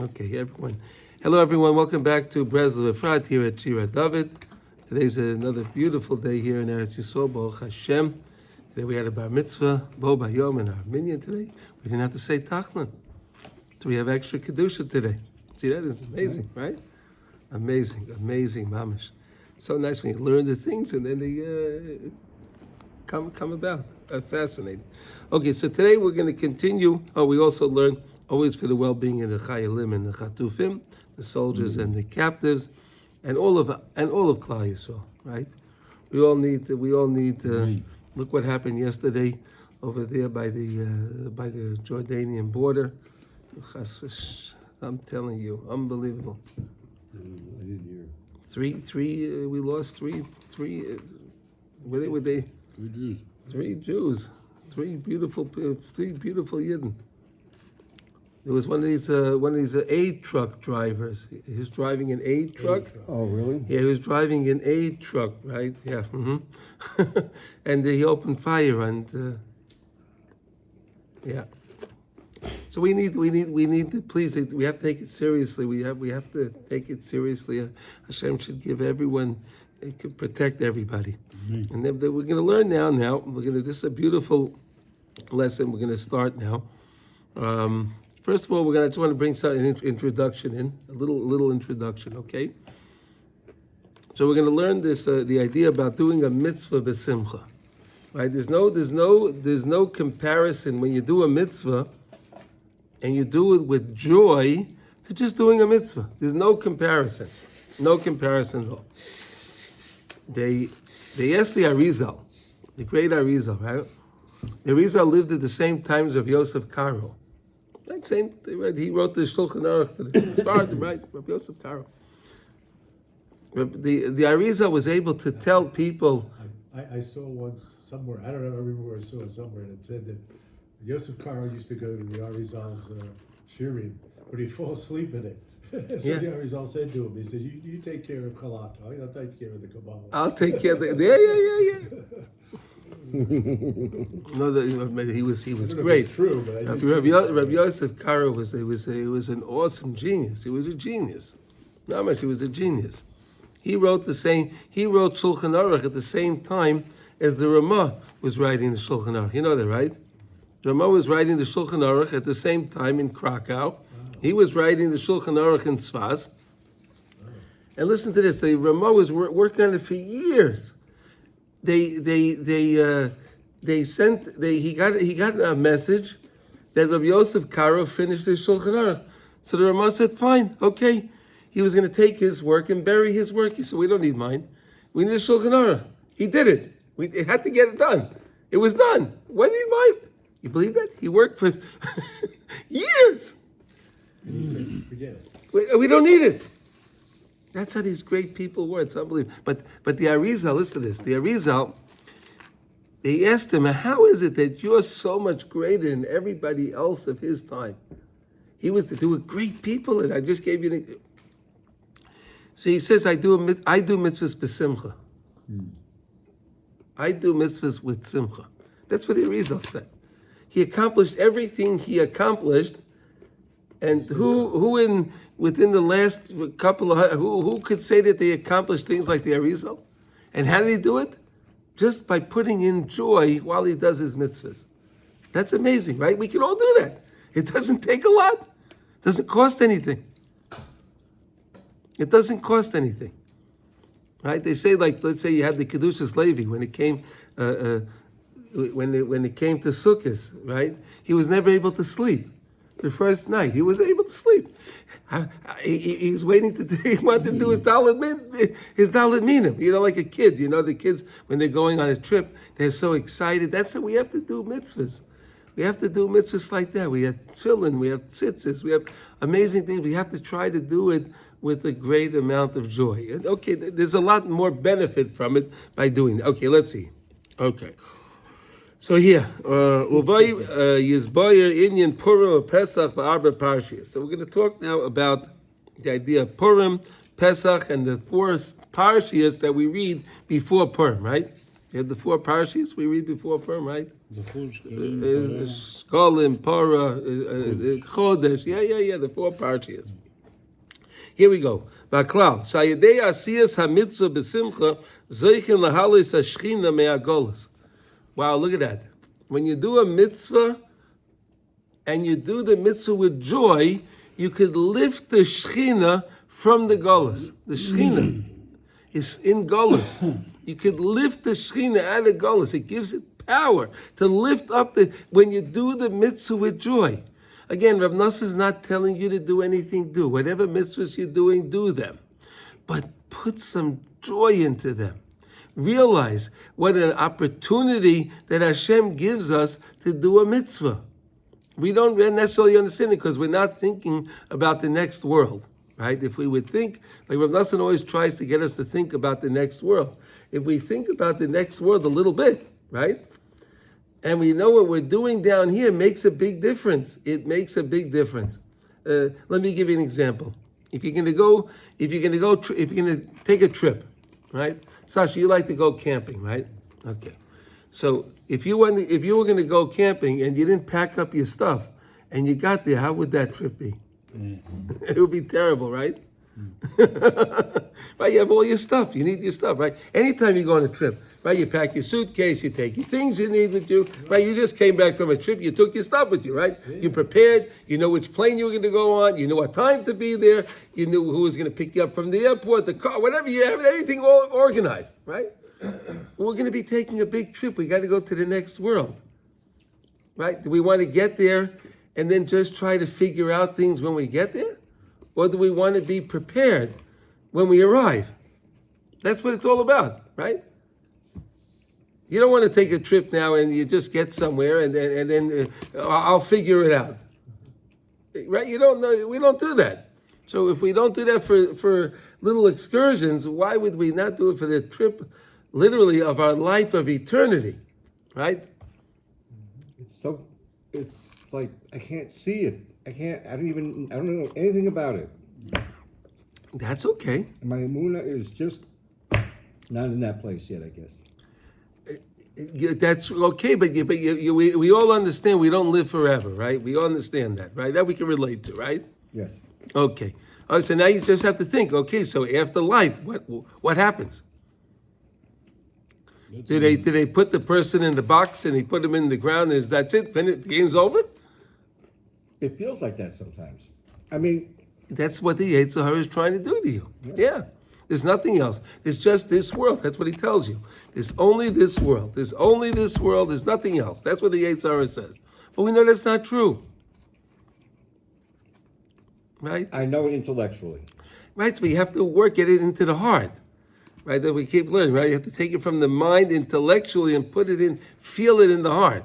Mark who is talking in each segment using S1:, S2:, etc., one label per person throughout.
S1: Okay, everyone. Hello, everyone. Welcome back to Breslov Efrat here at Shira David. Today's another beautiful day here in Eretz Yisrael, Baruch Hashem. Today we had a bar mitzvah, Bo Bayom, in our minyan today. We didn't have to say Tachlan. So we have extra Kedusha today. See, that is amazing, right? Amazing, mamish. So nice when you learn the things and then they come about. Fascinating. Okay, so today we're going to continue. We also learn always for the well-being of the Chayalim and the Chatufim, the soldiers and the captives, and all of Klal Yisrael, right? We all need. Look what happened yesterday over there by the Jordanian border. I'm telling you, unbelievable.
S2: I didn't
S1: hear. We lost three. Were they?
S2: 3 Jews.
S1: 3 Jews. 3 beautiful Yidden. There was one of these aid truck drivers. He was driving an aid truck.
S2: Oh, really?
S1: Yeah, he was driving an aid truck, right? Yeah. Mm-hmm. And he opened fire, and yeah. So we need to please. We have to take it seriously. We have to take it seriously. Hashem should give everyone. It could protect everybody. Mm-hmm. And then we're going to learn now. This is a beautiful lesson. We're going to start now. First of all, I just want to bring an introduction in, a little introduction, okay? So we're going to learn this, the idea about doing a mitzvah b'simcha, right? There's no comparison when you do a mitzvah and you do it with joy to just doing a mitzvah. There's no comparison at all. They asked the Arizal, the great Arizal, right? The Arizal lived at the same times of Yosef Karo. Right, he wrote the Shulchan Aruch for the Sfardim, right? Rabbi Yosef Karo. The Arizal was able to tell people.
S3: I saw once somewhere. I don't know. I remember where I saw it somewhere, and it said that Yosef Karo used to go to the Arizal's shirim, but he'd fall asleep in it. So the Arizal said to him, he said, "You take care of Chalak. I'll take care of the Kabbalah.
S1: I'll take care of the yeah." No, he was great.
S3: True, but
S1: Rabbi Yosef Karo was an awesome genius. He was a genius. Not much. He was a genius. He wrote Shulchan Aruch at the same time as the Ramah was writing the Shulchan Aruch. You know that, right? The Ramah was writing the Shulchan Aruch at the same time in Krakow. He was writing the Shulchan Aruch in Tzfaz. And listen to this: the Ramah was working on it for years. He got a message that Rabbi Yosef Karo finished his Shulchan Aruch. So the Ramah said, "Fine, okay." He was going to take his work and bury his work. He said, "We don't need mine. We need a Shulchan Aruch." He did it. We had to get it done. It was done. Why do you need mine? You believe that? He worked for years.
S3: and he said, "Forget it.
S1: We don't need it." That's how these great people were. It's unbelievable. But the Arizal, listen to this. The Arizal, they asked him, "How is it that you're so much greater than everybody else of his time?" There were great people, and I just gave you an. So he says, "I do mitzvahs b'simcha. I do mitzvahs with simcha." That's what the Arizal said. He accomplished everything he accomplished, and within the last couple of who could say that they accomplished things like the Arizal? And how did he do it? Just by putting in joy while he does his mitzvahs. That's amazing, right? We can all do that. It doesn't take a lot. It doesn't cost anything. It doesn't cost anything, right? They say, like, let's say you had the Kedushas Levi when it came when it came to Sukkot, right? He was never able to sleep. The first night, he was able to sleep. He was waiting he wanted to do his Dalet Minim. You know, like a kid. You know, the kids, when they're going on a trip, they're so excited. That's how we have to do mitzvahs. We have to do mitzvahs like that. We have tefillin, we have tzitzis, we have amazing things. We have to try to do it with a great amount of joy. And okay, there's a lot more benefit from it by doing it. Okay, let's see. Okay. So here, Uvay Yizboyer Inyan Purim Pesach Ba'arba Parshiyas. So we're going to talk now about the idea of Purim, Pesach, and the 4 Parshiyas that we read before Purim, right? You have the 4 parashas we read before Purim, right?
S4: Zechur,
S1: Shkolim, Para, Chodesh. Yeah, the 4 parashas. Here we go. Baklal. Shayidei asiyas hamitzvah besimcha zeichen lahalis hashchina me'agolos. Wow, look at that. When you do a mitzvah and you do the mitzvah with joy, you could lift the Shechina from the Golos. The Shechina is in Golos. You could lift the Shechina out of Golos. It gives it power to lift up when you do the mitzvah with joy. Again, Rav Nosson is not telling you to do anything, do. Whatever mitzvahs you're doing, do them. But put some joy into them. Realize what an opportunity that Hashem gives us to do a mitzvah. We don't necessarily understand it because we're not thinking about the next world, right? If we would think, like Rav Nosson always tries to get us to think about the next world. If we think about the next world a little bit, right? And we know what we're doing down here makes a big difference. It makes a big difference. Let me give you an example. If you're gonna take a trip, right? Sasha, you like to go camping, right? Okay. So if you were going to go camping and you didn't pack up your stuff and you got there, how would that trip be? It would be terrible, right? Right? You have all your stuff. You need your stuff, right? Anytime you go on a trip, right? You pack your suitcase, you take your things you need with you, right? You just came back from a trip, you took your stuff with you, right? You prepared, you know which plane you were going to go on, you knew what time to be there, you knew who was going to pick you up from the airport, the car, whatever you have, everything all organized, right? We're going to be taking a big trip. We got to go to the next world, right? Do we want to get there and then just try to figure out things when we get there? Or do we want to be prepared when we arrive? That's what it's all about, right? You don't want to take a trip now and you just get somewhere and then I'll figure it out, right? You don't know. We don't do that. So if we don't do that for little excursions, why would we not do it for the trip, literally, of our life of eternity, right?
S2: It's like, I can't see it. I don't know anything about it.
S1: That's okay.
S2: My emunah is just not in that place yet, I guess.
S1: That's okay, but we all understand we don't live forever, right? We all understand that, right? That we can relate to, right?
S2: Yes.
S1: Okay. All right, so now you just have to think, okay, so after life, what happens? Do they put the person in the box and they put him in the ground and that's it, finished, the game's over?
S2: It feels like that sometimes. I mean,
S1: that's what the Yetzer Hara is trying to do to you. Yeah. There's nothing else. There's just this world. That's what he tells you. There's only this world. There's only this world. There's nothing else. That's what the Yetzer Hara says. But we know that's not true. Right?
S2: I know it intellectually.
S1: Right, so you have to get it into the heart. Right, that we keep learning, right? You have to take it from the mind intellectually and put it in, feel it in the heart.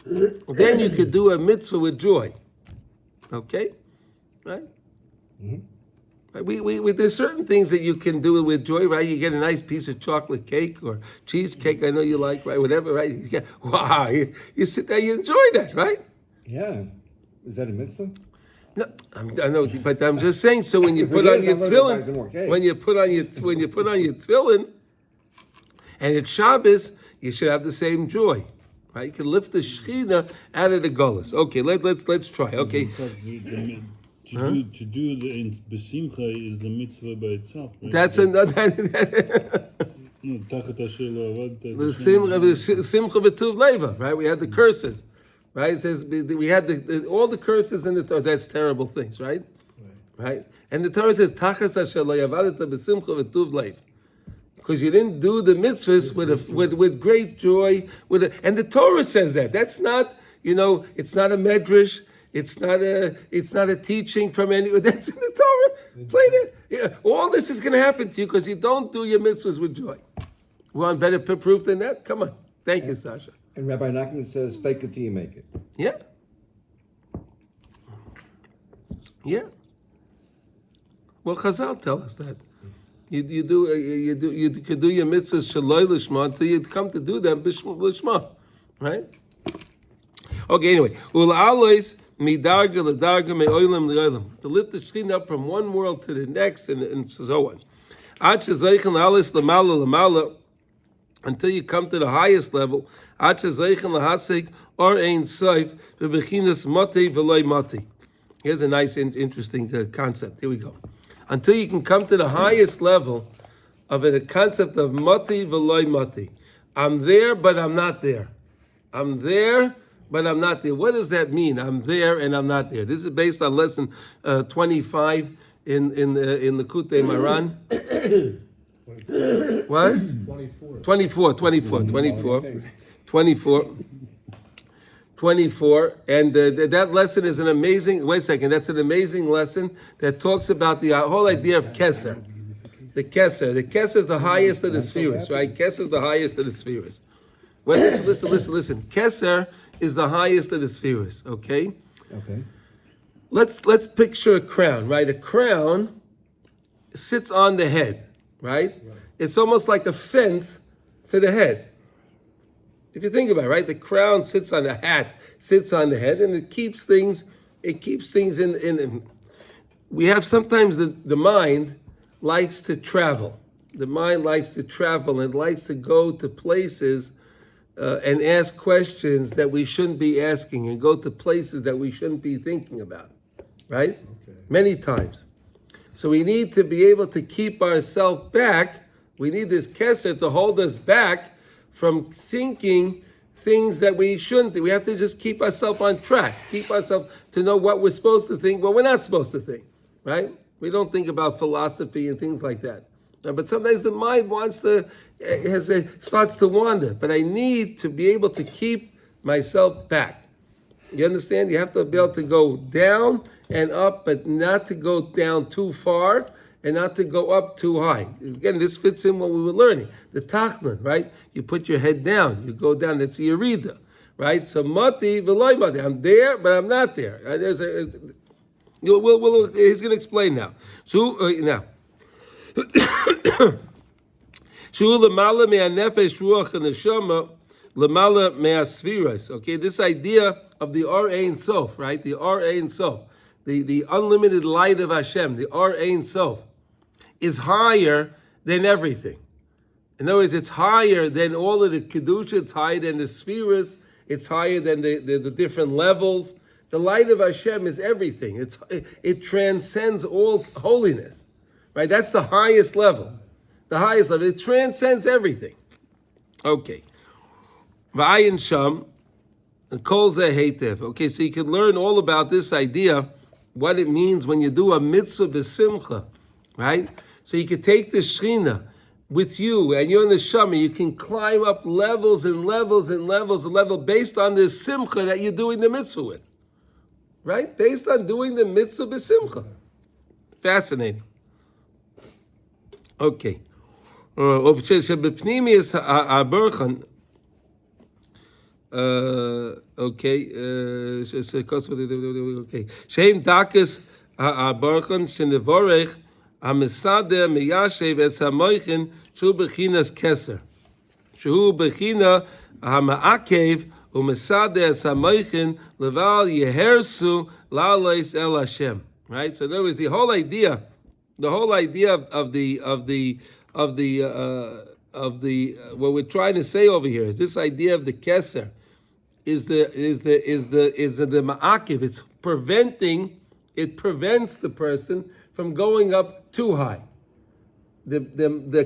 S1: Then you could do a mitzvah with joy. Okay? Right? Mm-hmm. Right? There's certain things that you can do with joy, right? You get a nice piece of chocolate cake or cheesecake, I know you like, right? Whatever, right? You sit there, you enjoy that, right?
S2: Yeah. Is that a mitzvah?
S1: No, I know, but I'm just saying. So when you put on your tefillin, when you put on your tefillin, and it's Shabbos, you should have the same joy, right? You can lift the Shechina out of the gullus. Okay, let's try. Okay.
S4: To do the besimcha is the mitzvah by itself. Right?
S1: That's another. The simcha v'tuv leva, right? We had the curses. Right? It says we had all the curses in the Torah. That's terrible things, right? Right? And the Torah says, Tachas asher lo yavadeta b'simcha v'tuv leiv. Because you didn't do the mitzvahs with great joy. And the Torah says that. That's not, it's not a medrash. It's not a teaching from anyone. That's in the Torah. Plain it. Yeah. All this is going to happen to you because you don't do your mitzvahs with joy. You want better proof than that? Come on. Thank you, Sasha.
S2: And Rabbi Nachman says, fake it till you make it.
S1: Yeah. Yeah. Well, Chazal tell us that. You could do your mitzvahs shaloi lishma until you come to do them lishma, right? Okay. Anyway, ula'alois midarga ledarga me'olam le'olam, to lift the Shekhinah up from one world to the next, and so on. Ad shezeichen la'alis lamala lamala. until you come to the highest level. Here's a nice, interesting concept. Here we go. Until you can come to the highest level of the concept of mati v'loy mati. I'm there, but I'm not there. I'm there, but I'm not there. What does that mean? I'm there and I'm not there. This is based on lesson 25 in the Kutei Maran. What? 24. And that lesson is an amazing, wait a second, that's an amazing lesson that talks about the whole idea of kesser. The kesser. The kesser is the highest of the spheres, right? Kesser is the highest of the spheres. Well, listen. Kesser is the highest of the spheres, okay?
S2: Okay.
S1: Let's picture a crown, right? A crown sits on the head, right? It's almost like a fence for the head. If you think about it, right? The crown sits on the hat, sits on the head, and it keeps things in. We have sometimes the mind likes to travel. The mind likes to travel and likes to go to places and ask questions that we shouldn't be asking and go to places that we shouldn't be thinking about, right? Okay. Many times. So we need to be able to keep ourselves back. We need this kesser to hold us back from thinking things that we shouldn't think. We have to just keep ourselves on track, keep ourselves to know what we're supposed to think, what we're not supposed to think, right? We don't think about philosophy and things like that. But sometimes the mind starts to wander. But I need to be able to keep myself back. You understand? You have to be able to go down and up, but not to go down too far and not to go up too high. Again, this fits in what we were learning. The tachman, right? You put your head down, you go down, that's yerida, right? So mati v'loy mati. I'm there, but I'm not there. He's going to explain now. So now, shu lemala me'anefesh ruach and neshama lemala me'asfiras. Okay, this idea of the Or Ein Sof, right? The Or Ein Sof, the unlimited light of Hashem, the Or Ein Sof, is higher than everything. In other words, it's higher than all of the kedusha. It's higher than the spheres. It's higher than the different levels. The light of Hashem is everything. It transcends all holiness, right? That's the highest level. The highest level. It transcends everything. Okay. V'ayin sham and kol zeh heitev. Okay, so you can learn all about this idea, what it means when you do a mitzvah b'simcha, right? So you can take the Shechina with you, and you're in the Shama. You can climb up levels and levels and levels and levels based on this simcha that you're doing the mitzvah with. Right? Based on doing the mitzvah b'simcha. Fascinating. Okay. Okay. Shem dakas ha'abarchan shenevorech ha'mesader meyashev es ha'moichin shu bechinas kesser. Shu bechina ha'ma'akev u'mesader es ha'moichin leval yehersu la'aleis el Hashem. Right? So there was the whole idea of the what we're trying to say over here is this idea of the kesser is the ma'akiv. It's preventing. It prevents the person from going up too high. The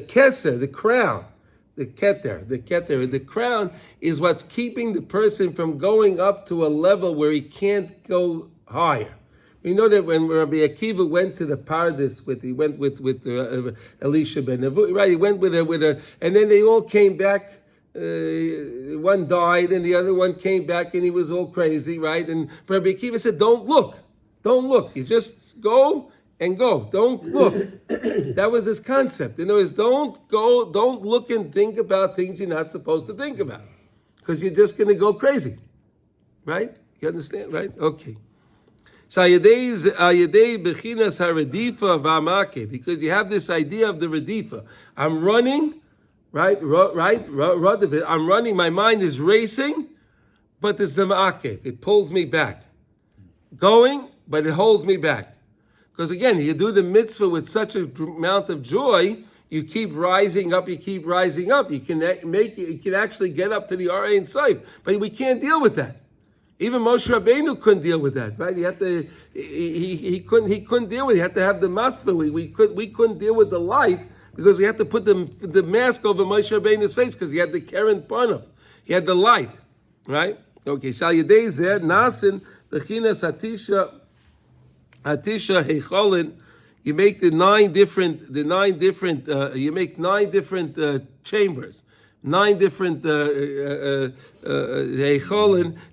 S1: kesser, the crown, the crown is what's keeping the person from going up to a level where he can't go higher. You know that when Rabbi Akiva went to the paradise he went with Elisha ben Nevu, right? He went with her, and then they all came back. One died, and the other one came back, and he was all crazy, right? And Rabbi Akiva said, "Don't look. You just go and go. Don't look." That was his concept. In other words, don't look and think about things you're not supposed to think about, because you're just going to go crazy, right? You understand, right? Okay. Because you have this idea of the redifa. I'm running, right? I'm running. My mind is racing, but there's the ma'akev. It pulls me back. Going, but it holds me back. Because again, you do the mitzvah with such an amount of joy, you keep rising up. You keep rising up. You can actually get up to the Arein Seif, but we can't deal with that. Even Moshe Rabbeinu couldn't deal with that, right? He couldn't deal with it. He had to have the masva. We couldn't deal with the light because we had to put the mask over Moshe Rabbeinu's face because he had the Keren Parnav. He had the light, right? Okay, Shal Yedei Zeh Nasin Bechinas Hatisha Heicholin. You make nine different chambers. 9 different Heicholin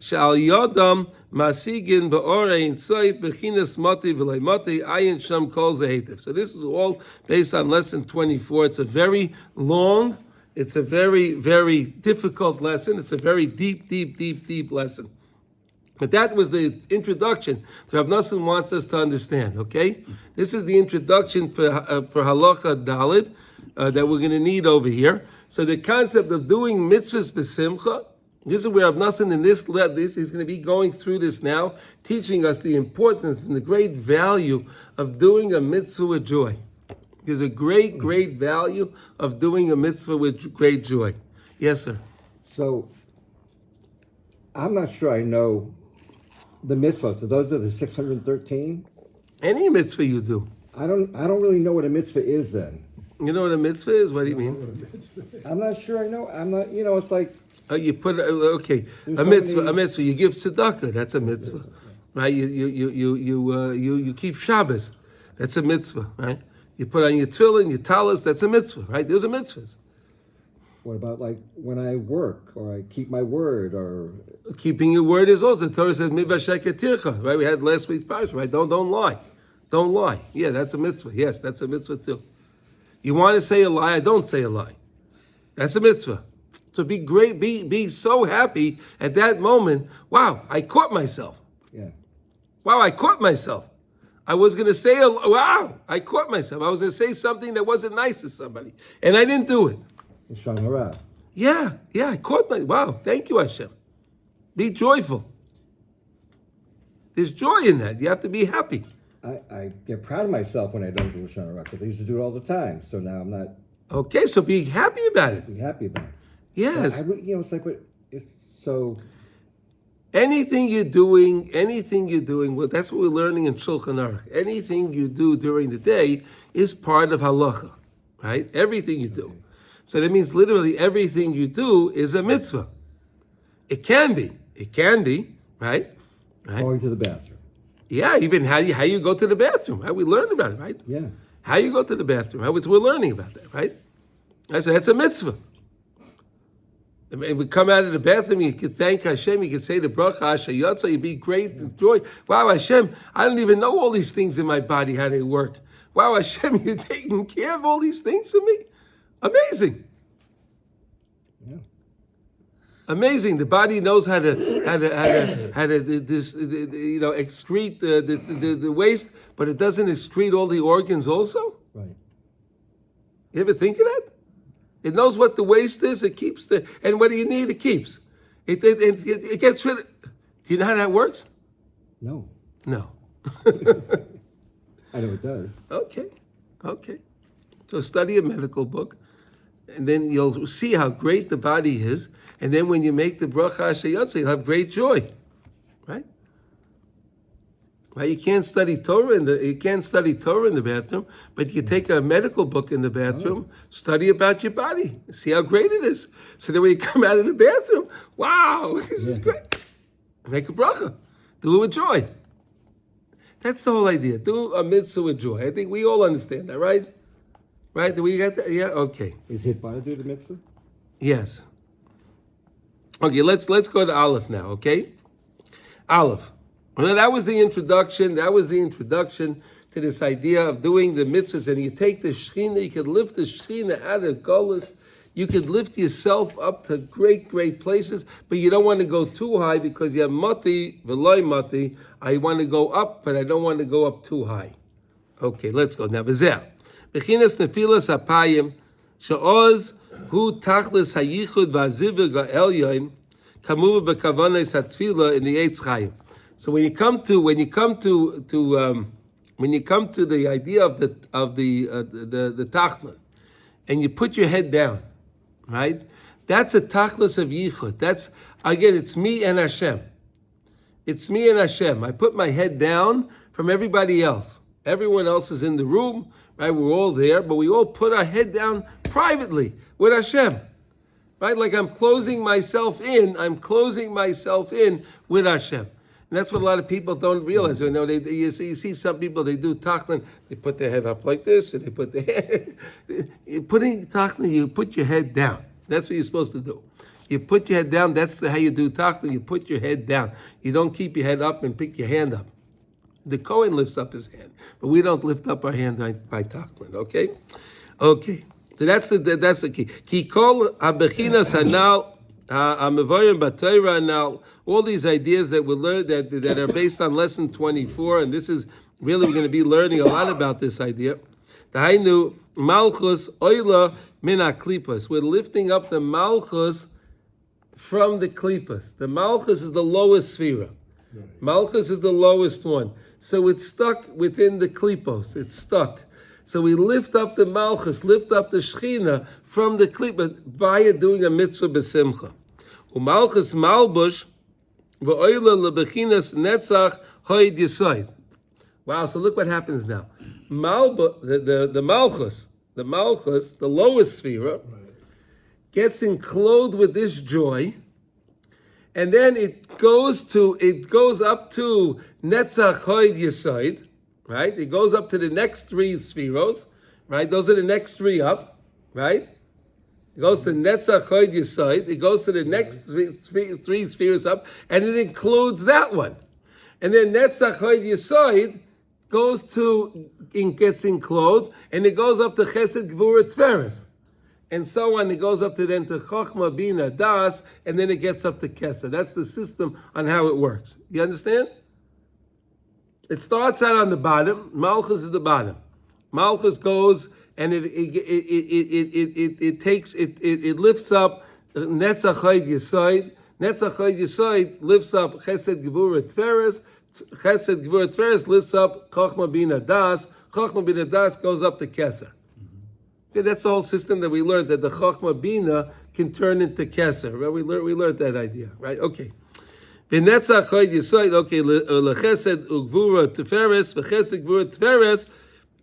S1: Shal Yodam Masigin Be'orein Seif Bechinas Mati V'lei Mati Ayin Sham Kol Zehetiv. So this is all based on lesson 24. It's a very long, it's a very, very difficult lesson. It's a very deep lesson. But that was the introduction that Rav Nosson wants us to understand, okay? This is the introduction for Halacha Dalid that we're going to need over here. So the concept of doing mitzvahs b'simcha, this is where Rav Nosson in this he's going to be going through this now, teaching us the importance and the great value of doing a mitzvah with joy. There's a great value of doing a mitzvah with great joy. Yes, sir.
S2: So, I'm not sure I know the mitzvahs. So those are the 613.
S1: Any mitzvah you do.
S2: I don't really know what a mitzvah is then.
S1: You know what a mitzvah is? What do you mean?
S2: I'm not sure I know. I'm not. It's like.
S1: You put okay. A mitzvah. You give tzedakah. That's a mitzvah, right? You keep Shabbos. That's a mitzvah, right? You put on your tefillin, your talis. That's a mitzvah, right? Those are mitzvahs.
S2: What about like when I work or I keep my word or
S1: keeping your word is also the Torah says mivasheketircha, right? We had last week's parsha, right? Don't lie. Don't lie. Yeah, that's a mitzvah. Yes, that's a mitzvah too. You want to say a lie, I don't say a lie. That's a mitzvah. So be great, be so happy at that moment. Wow, I caught myself.
S2: Yeah.
S1: Wow, I caught myself. I was going to say, wow, I caught myself. I was going to say something that wasn't nice to somebody, and I didn't do it. Yeah, I caught wow, thank you, Hashem. Be joyful. There's joy in that. You have to be happy.
S2: I get proud of myself when I don't do Lashon Hara because I used to do it all the time. So now I'm not.
S1: Okay, so be happy about it.
S2: Be happy about it.
S1: Yes.
S2: It's like it's so.
S1: Anything you're doing, well, that's what we're learning in Shulchan Aruch. Anything you do during the day is part of halacha, right? Everything you do. So that means literally everything you do is a mitzvah. It can be, right?
S2: Going to the bathroom.
S1: Yeah, even how you go to the bathroom. How we learn about it, right?
S2: Yeah.
S1: How you go to the bathroom. We're learning about that, right? I said that's a mitzvah. And we come out of the bathroom, you can thank Hashem, you can say the bracha, Hashayotza, you be great with joy. Wow, Hashem, I don't even know all these things in my body, how they work. Wow, Hashem, you're taking care of all these things for me? Amazing.
S2: Yeah.
S1: Amazing. The body knows how to excrete the waste, but it doesn't excrete all the organs also?
S2: Right.
S1: You ever think of that? It knows what the waste is. It keeps and what do you need? It keeps. It gets rid of. Do you know how that works?
S2: No.
S1: No.
S2: I know it does.
S1: Okay. So study a medical book, and then you'll see how great the body is. And then when you make the bracha Hashayotza, you'll have great joy, right? Right? You can't study Torah in the bathroom, but you can take a medical book in the bathroom, study about your body, see how great it is. So then when you come out of the bathroom, wow, this is great. Make a bracha. Do it with joy. That's the whole idea. Do a mitzvah with joy. I think we all understand that, right? Right? Do we get that? Yeah? Okay.
S2: Is it fine to do the mitzvah?
S1: Yes. Okay, let's go to Aleph now, okay? Aleph. Well, that was the introduction. To this idea of doing the mitzvahs. And you take the Shekhinah, you could lift the Shekhinah out of Golus. You could lift yourself up to great, great places, but you don't want to go too high because you have mati, v'loy mati. I want to go up, but I don't want to go up too high. Okay, let's go. Now, v'zeh. Bechinas nefilas apayim, she'oz hu tachlis hayichud v'azivir ga'elyon, kamu b'kavanes hatfila in the Eitz Chaim. So when you come to the idea of the Tachman, and you put your head down, right? That's a tachlis of yichud. That's, again, it's me and Hashem. It's me and Hashem. I put my head down from everybody else. Everyone else is in the room, right? We're all there, but we all put our head down privately with Hashem, right? Like I'm closing myself in with Hashem. And that's what a lot of people don't realize. You know, you see some people, they do tachlan, they put their head up like this, and they put their head, putting tachlan, you put your head down. That's what you're supposed to do. You put your head down, that's how you do tachlan, you put your head down. You don't keep your head up and pick your hand up. The Kohen lifts up his hand, but we don't lift up our hand by tachlan, okay? Okay, so that's the key. Ki kol habechinas hanal, ha'mevorim b'Torah hanal, all these ideas that we learned that are based on lesson 24, and this is really, we're going to be learning a lot about this idea. Dahainu malchus oila min haklipas. We're lifting up the malchus from the klipas. The malchus is the lowest sphera. Malchus is the lowest one. So it's stuck within the klipos. It's stuck. So we lift up the malchus, lift up the shechina from the klipa via doing a mitzvah besimcha. Umalchus malbush v'oila lebechinas netzach hoid yisoid. Wow, so look what happens now. The malchus, the lowest sphera, gets enclosed with this joy, and then it goes up to netzach hoid yisoid, right? It goes up to the next three spheros, right? Those are the next three up, right? It goes to netzach hoid yisoid. It goes to the next three spheres up, and it includes that one. And then netzach hoid yisoid gets enclosed, and it goes up to chesed gvura tveres, and so on. It goes up to then to chochma bina das, and then it gets up to kesser. That's the system on how it works. You understand? It starts out on the bottom. Malchus is the bottom. Malchus goes and it lifts up netzach hoid yisoid. Netzach hoid yisoid lifts up chesed gvura tveres. Chesed gvura tveres lifts up chochma bina das. Chochma bina das goes up to kesser. Okay, that's the whole system that we learned, that the chochma bina can turn into kesser. Right? We learned that idea, right? Okay. V'netzach hoid yisoid, okay, lechesed ugvura teferes, v'chesed gvura teferes,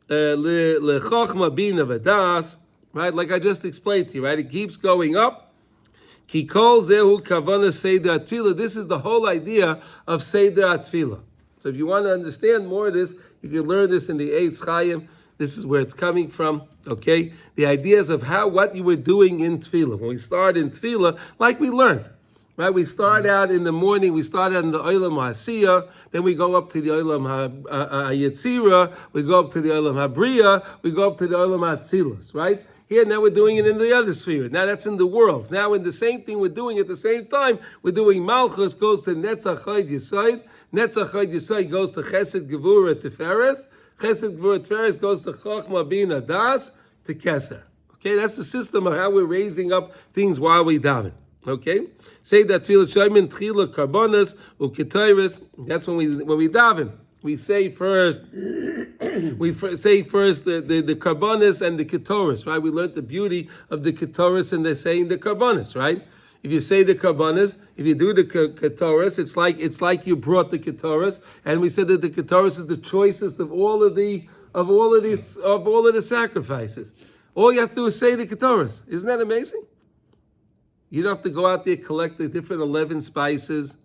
S1: lechochma bina v'das, right? Like I just explained to you, right? It keeps going up. Ki kol zehu kavana seder atfila. This is the whole idea of seder atfila. So if you want to understand more of this, you can learn this in the Eitz Chaim. This is where it's coming from, okay? The ideas of what you were doing in tefillah. When we start in tefillah, like we learned, right? We start out in the morning, we start out in the Olam HaSiyah, then we go up to the Olam HaYetzira, we go up to the Olam HaBriya, we go up to the Olam HaTzilus, right? Here, now we're doing it in the other sphere. Now that's in the world. Now in the same thing we're doing at the same time, we're doing Malchus goes to Netzach hoid yisoid, Netzach hoid yisoid goes to Chesed Gevura Teferes, Chesed Gevura Teferes goes to Chochma Bina Das to Kesser. Okay, that's the system of how we're raising up things while we daven. Okay, say that tefillah shaymin tchila karbonas uketoris. That's when we daven. We say first. Say first the karbonas and the ketoris. Right? We learned the beauty of the ketoris and the saying the karbonas. Right? If you say the karbonas, if you do the ketoris, it's like you brought the ketoris, and we said that the ketoris is the choicest of all of the sacrifices. All you have to do is say the ketoris. Isn't that amazing? You don't have to go out there collect the different 11 spices.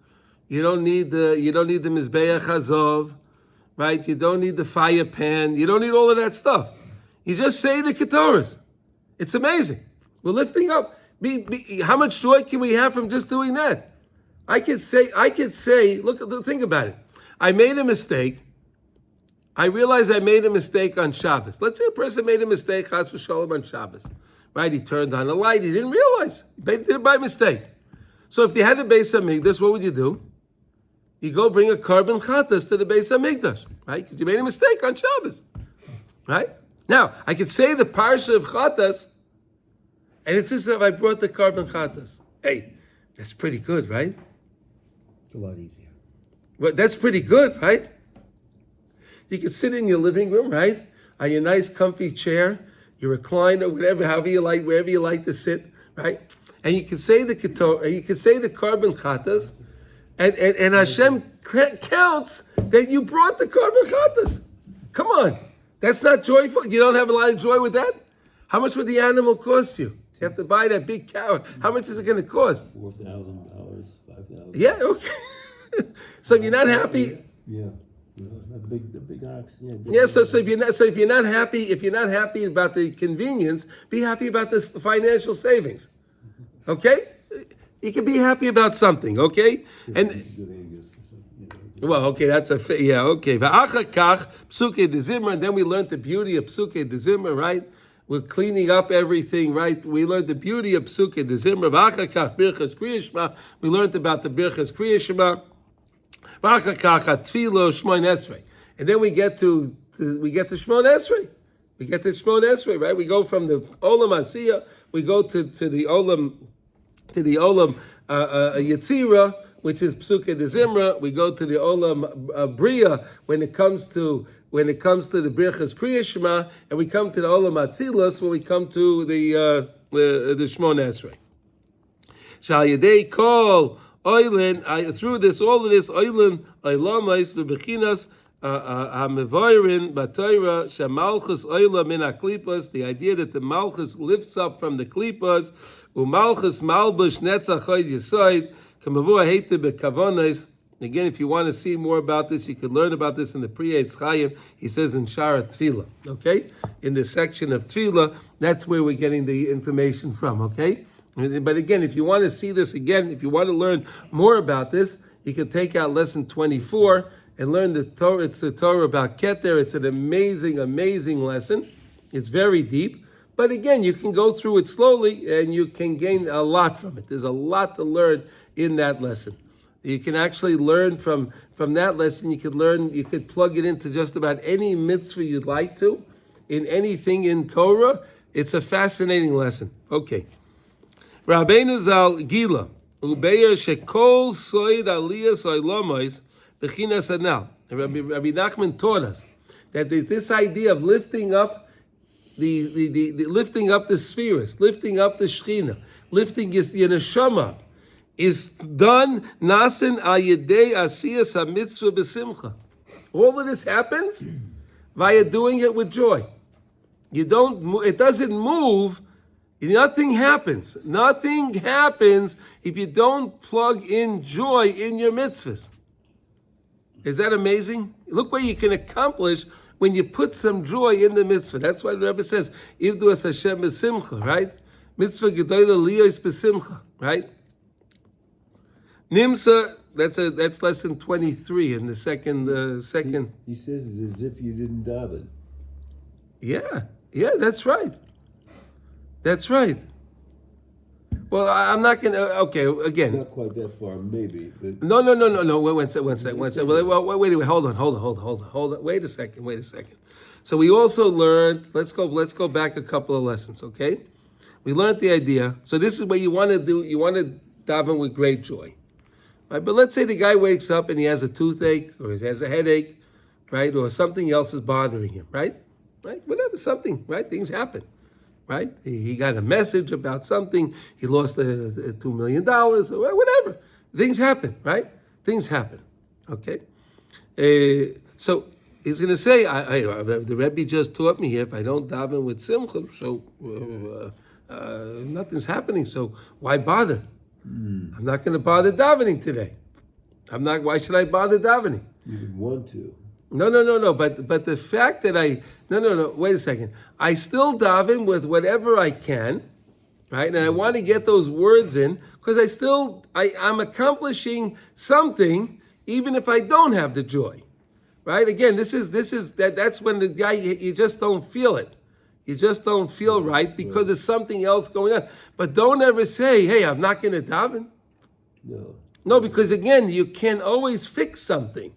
S1: You don't need the mizbeach hazov, right? You don't need the fire pan. You don't need all of that stuff. You just say the ketoris. It's amazing. We're lifting up. How much joy can we have from just doing that? I could say. Look, think about it. I made a mistake. I realized I made a mistake on Shabbos. Let's say a person made a mistake, chas v'sholom, on Shabbos. Right? He turned on a light. He didn't realize. He did it by mistake. So if you had a Beis Hamikdash, what would you do? You go bring a carbon chatas to the Beis Hamikdash, right? Because you made a mistake on Shabbos, right? Now, I could say the parsha of chatas, and it's as if I brought the carbon chatas. Hey, that's pretty good, right?
S2: It's a lot easier.
S1: Well, that's pretty good, right? You can sit in your living room, right? On your nice comfy chair. you recline or whatever, however you like, wherever you like to sit, right? And you can say the ketor, you can say the carbon chatas, and Hashem counts that you brought the carbon chatas. Come on, that's not joyful. You don't have a lot of joy with that. How much would the animal cost you? You have to buy that big cow. How much is it going to cost?
S5: $4,000, $5,000.
S1: Yeah, okay. So if you're not happy,
S5: Yeah, the big ox. Yeah.
S1: yeah. So if you're not happy about the convenience, be happy about the financial savings. Okay, you can be happy about something. Okay, and
S5: Good Angus.
S1: well, okay, that's yeah. Okay, v'achakach psuke de zimra, and then we learned the beauty of psuke de zimra, right? We're cleaning up everything, right? We learned the beauty of psuke de zimra. V'achakach birchas kriya shema. We learned about the birchas kriya shema. V'achakach atfilo shmoin esrei, and then we get to shmoin esrei. We get to shmoin esrei, right? We go from the olam asiyah, we go to the olam Yetzira, which is Psuke de Zimra. We go to the Olam Bria when it comes to the Birchas Kriya Shema, and we come to the Olam Atzilus when we come to the Shmon Esrei. Shal Yedei Kol Oilin, through this, all of this Oilin Oilamais Bebechinas HaMevoirin Batoira Shamalchus Oila Min HaKlipas, the idea that the Malchus lifts up from the Klipas, Umalchus Malbush Netzach Chod Yisoid, Kamavua Heite Bekavonis. Again, if you want to see more about this, you could learn about this in the Pri Eitz Chaim. He says in Shara Tefillah, okay? In the section of Tefillah, that's where we're getting the information from, okay? But again, if you want to see this again, if you want to learn more about this, you can take out lesson 24 and learn the Torah. It's the Torah about Keter. It's an amazing, amazing lesson. It's very deep. But again, you can go through it slowly and you can gain a lot from it. There's a lot to learn in that lesson. You can actually learn from that lesson. You could plug it into just about any mitzvah you'd like to, in anything in Torah. It's a fascinating lesson. Okay. Rabbeinu Zal Gila, Ubeyer Shekol Soid Aliyas Oilomos, Bechinas Anal. Rabbi Nachman taught us that this idea of lifting up the lifting up the spheres, lifting up the Shechina, lifting the neshama, is done nasen al yedei asiyas hamitzvah b'simcha. All of this happens via doing it with joy. It doesn't move. Nothing happens. Nothing happens if you don't plug in joy in your mitzvahs. Is that amazing? Look what you can accomplish when you put some joy in the mitzvah. That's why the Rebbe says, "Ivdu es Hashem b'simcha," right? Mitzvah gedolah liyos b'simcha, right? Nimsa. That's lesson 23 in the second.
S5: He says it's as if you didn't daven.
S1: Yeah, that's right. That's right. Well, I'm not going to. Okay, again.
S5: Not quite that far, maybe. But
S1: No. Wait one second. Well, wait. Hold on. Wait a second. So we also learned. Let's go back a couple of lessons. Okay, we learned the idea. So this is what you want to do. You want to daven with great joy, right? But let's say the guy wakes up and he has a toothache or he has a headache, right? Or something else is bothering him, right? Whatever, something, right? Things happen. Right? He got a message about something. He lost $2 million or whatever. Things happen, right? Things happen. Okay? So he's going to say, the Rebbe just taught me here, if I don't daven with simcha, so nothing's happening. So why bother? I'm not going to bother davening today. Why should I bother davening?
S5: you didn't want to.
S1: No. But the fact that wait a second. I still daven with whatever I can, right? And I want to get those words in because I'm accomplishing something even if I don't have the joy, right? Again, that's when the guy, you just don't feel it. You just don't feel right because there's something else going on. But don't ever say, hey, I'm not going to daven. No, because again, you can always fix something.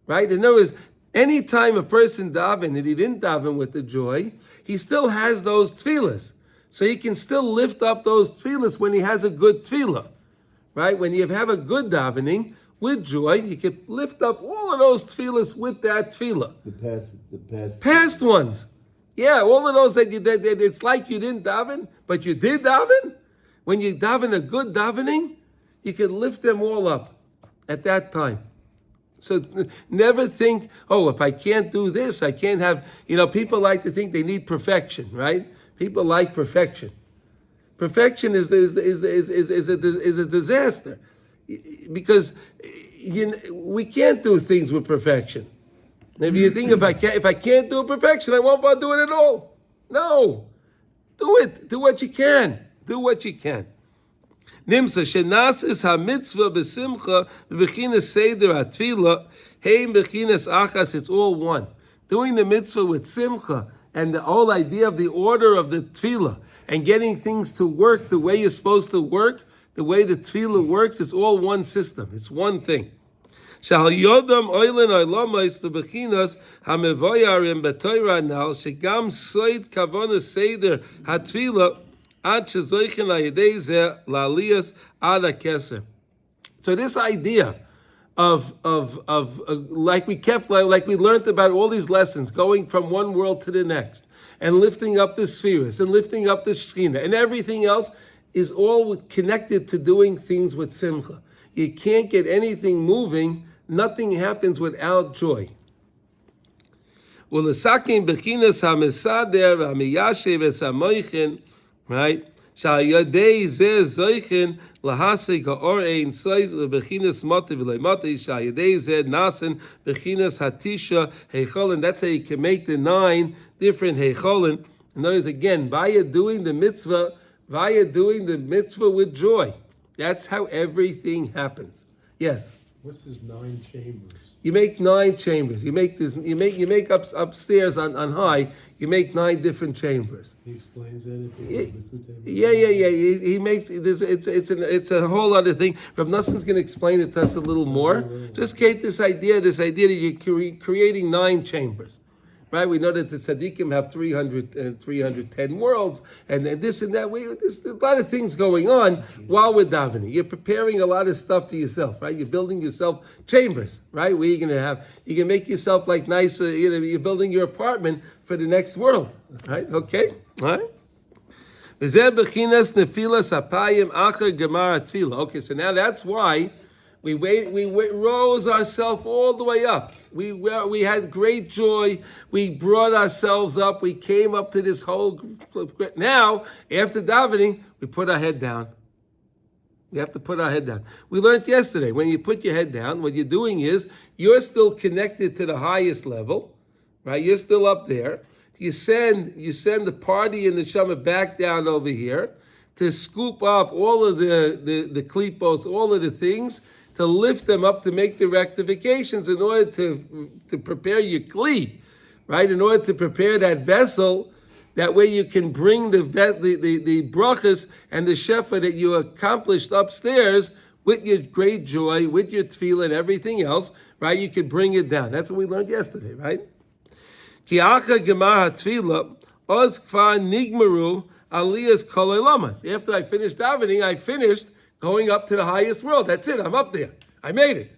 S1: Right? In other words, anytime a person daven and he didn't daven with the joy, he still has those tefillahs. So he can still lift up those tefillahs when he has a good tefillah. Right? When you have a good davening with joy, you can lift up all of those tefillahs with that tefillah.
S5: The past
S1: Past ones. Yeah, all of those that it's like you didn't daven, but you did daven. When you daven a good davening, you can lift them all up at that time. So never think, oh, if I can't do this, I can't have, people like to think they need perfection, right? People like perfection. Perfection is a disaster. Because we can't do things with perfection. Maybe you think if I can't do perfection, I won't bother doing it at all. No. Do it. Do what you can. Do what you can. Nimsa shenasis ha-mitzvah b'simcha b'bechinas seder ha-tefillah heim bechinas achas. It's all one. Doing the mitzvah with simcha and the whole idea of the order of the tefillah and getting things to work the way you're supposed to work, the way the tefillah works, it's all one system. It's one thing. Shal yodam oilen oilamais bebechinas ha-mevoyarim b'toira now shegam soid kavona seder ha-tefillah. So this idea of like we learned about all these lessons, going from one world to the next, and lifting up the spheres, and lifting up the Shekhinah, and everything else is all connected to doing things with simcha. You can't get anything moving, nothing happens without joy. Right? Shayadei zeh zoichin lahasik ha'orein soif lebechinas motiv v'leimoti shayadei zeh nasen bechinas hatisha heicholin. That's how you can make the 9 different heicholin. And notice again, via doing the mitzvah with joy. That's how everything happens. Yes.
S3: What's this 9 chambers?
S1: You make 9 chambers. You make upstairs on high. You make 9 different chambers.
S3: He explains that.
S1: Yeah. He makes it's a whole other thing. Rav Nassan's going to explain it to us a little more. Just get this idea that you're creating 9 chambers. Right, we know that the tzaddikim have 310 worlds, and this and that. There's a lot of things going on while we're davening. You're preparing a lot of stuff for yourself, right? You're building yourself chambers, right? Where you can make yourself like nice. You're building your apartment for the next world, right? Okay, all right. Okay, so now that's why we rose ourselves all the way up. We had great joy. We brought ourselves up. We came up to this whole. Now, after davening, we put our head down. We have to put our head down. We learned yesterday, when you put your head down, what you're doing is you're still connected to the highest level, right? You're still up there. You send the party and the shama back down over here to scoop up all of the klipos, all of the things, to lift them up, to make the rectifications in order to prepare your kli, right? In order to prepare that vessel, that way you can bring the brachas and the shefa that you accomplished upstairs with your great joy, with your tefillah and everything else, right? You can bring it down. That's what we learned yesterday, right? Ki acha gemar hatefillah, oz kfar nigmaru aliyas kol olamas. After I finished davening, I finished going up to the highest world. That's it. I'm up there. I made it.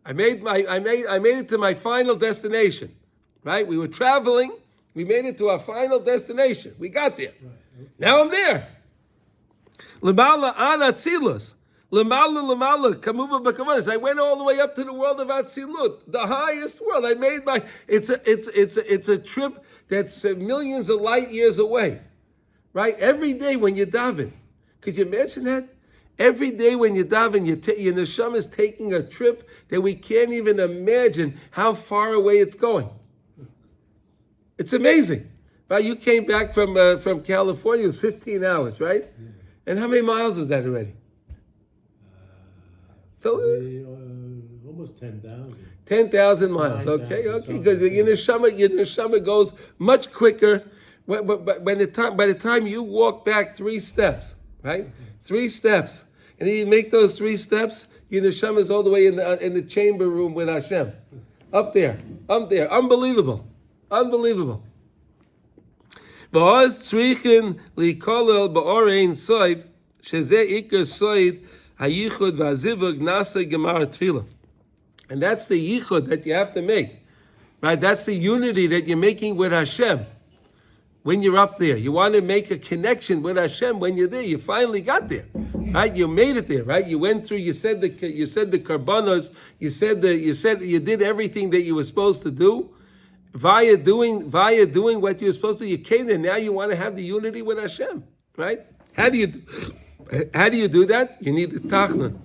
S1: I made it to my final destination. Right? We were traveling. We made it to our final destination. We got there. Right. Okay. Now I'm there. Lemala ana tzilus. Lemala kamuva b'kavanas. I went all the way up to the world of Atzilut, the highest world. I made my. It's a trip that's millions of light years away. Right? Every day when you daven, could you imagine that? Every day when you daven, your neshama is taking a trip that we can't even imagine how far away it's going. It's amazing. Right? You came back from California, it was 15 hours, right? Yeah. And how many miles is that already?
S3: Almost 10,000.
S1: 10,000 miles, okay. Because your neshama goes much quicker. But by the time you walk back 3 steps, right? 3 steps. And then you make those 3 steps, your neshama is all the way in the chamber room with Hashem. Up there. Unbelievable. Unbelievable. And that's the yichud that you have to make. Right? That's the unity that you're making with Hashem. when you're up there. You want to make a connection with Hashem when you're there. You finally got there, right? You made it there, right? You went through. You said the karbanos. You did everything that you were supposed to do. Via doing what you were supposed to, you came there. Now you want to have the unity with Hashem, right? How do you do that? You need the tachna.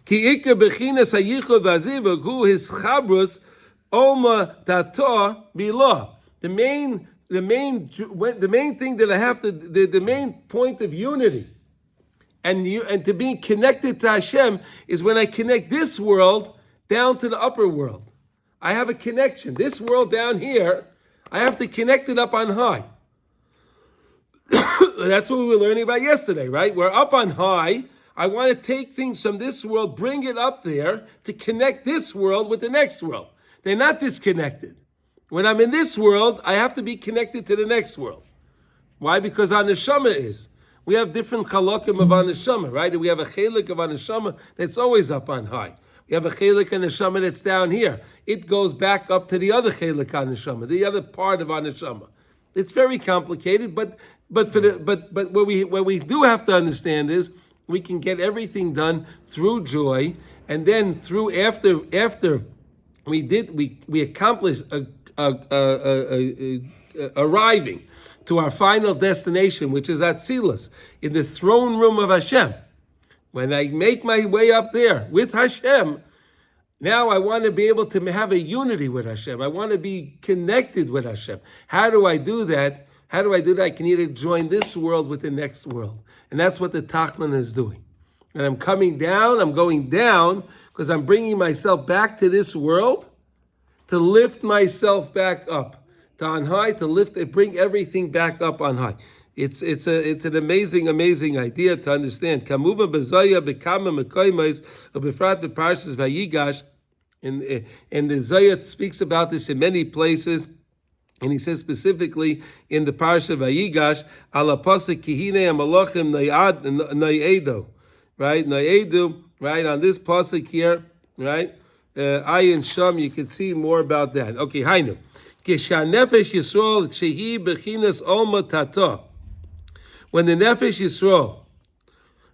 S1: Ki ikar bechinas hayichud v'aziv hu his chabrus oma tato bilah. The main thing that I have to, the main point of unity and to being connected to Hashem is when I connect this world down to the upper world. I have a connection. This world down here, I have to connect it up on high. That's what we were learning about yesterday, right? We're up on high. I want to take things from this world, bring it up there to connect this world with the next world. They're not disconnected. When I'm in this world, I have to be connected to the next world. Why? Because our neshama is. We have different chalakim of our neshama, right? And we have a chelik of our neshama that's always up on high. We have a chelik of neshama that's down here. It goes back up to the other chelik of neshama, the other part of our neshama. It's very complicated, but what we do have to understand is we can get everything done through joy, and then through after we accomplished arriving to our final destination, which is Atzilus, in the throne room of Hashem. When I make my way up there with Hashem, now I want to be able to have a unity with Hashem. I want to be connected with Hashem. How do I do that? I can either join this world with the next world. And that's what the Tachlan is doing. And I'm going down because I'm bringing myself back to this world to lift myself back up, to on high, bring everything back up on high. It's an amazing idea to understand. Kamuva bezaya bekama mekoymos ubefrat beparshas vayigash, and the Zayah speaks about this in many places, and he says specifically in the parsha vayigash ala pasuk kihine amalachim naedo, right? Naedo, right? On this pasuk here, right? Ayin Sham, you can see more about that. Okay, Hainu. Kishanefesh Yisrael shehi bechinas olma tato. When the Nefesh Yisrael,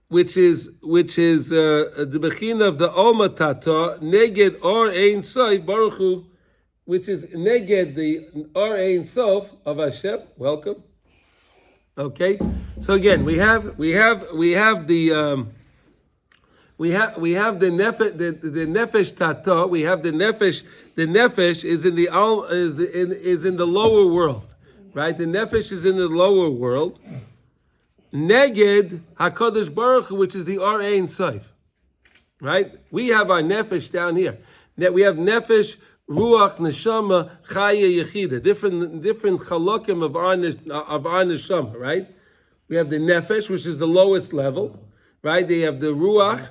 S1: which is the bechina of the olma tato, neged or ein sof baruch hu, which is neged the or ein sof of Hashem. Welcome. Okay, so again we have the nefesh tato. We have the nefesh. The nefesh is in the lower world, right? The nefesh is in the lower world. Neged Hakadosh Baruch Hu, which is the Or Ein Sof, right? We have our nefesh down here. That we have nefesh, ruach, neshama, chaya, yechida. Different chalokim of our neshama, right? We have the nefesh, which is the lowest level, right? They have the ruach,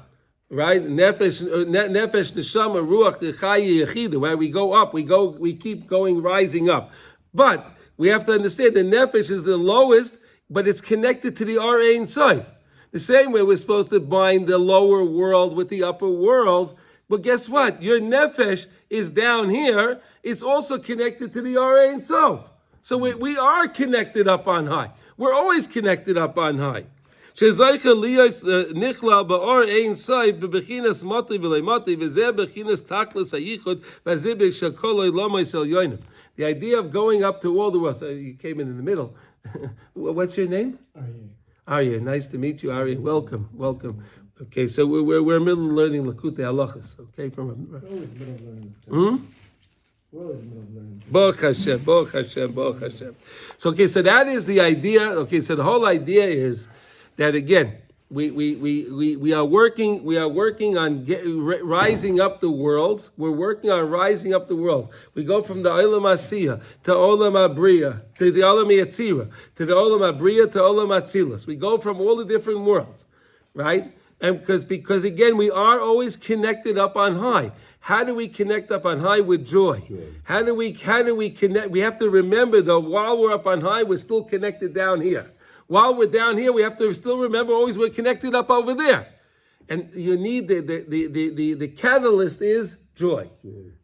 S1: right? Nefesh, neshama, ruach, chaya, yechida. Right? We go up. We keep going, rising up. But we have to understand the nefesh is the lowest, but it's connected to the Or Ein Sof. The same way we're supposed to bind the lower world with the upper world. But guess what? Your nefesh is down here. It's also connected to the Or Ein Sof. So we are connected up on high. We're always connected up on high. The idea of going up to all the world. So you came in the middle. What's your name? Arya. Nice to meet you, Arya. Welcome. Okay, so we're middle learning Lakutei Halachos. Okay,
S3: We're always middle of learning. We're always middle of learning.
S1: Baruch Hashem. So that is the idea. Okay, so the whole idea is that again, we are working on rising up the worlds. We're working on rising up the worlds. We go from the Olam Asiyah to Olam Abriya to the Olam Yetzirah to the Olam Abriya to Olam Atzilus. We go from all the different worlds, right? And because again, we are always connected up on high. How do we connect up on high? With joy. How do we connect? We have to remember though, while we're up on high, we're still connected down here. While we're down here, we have to still remember always we're connected up over there. And you need the catalyst is Joy.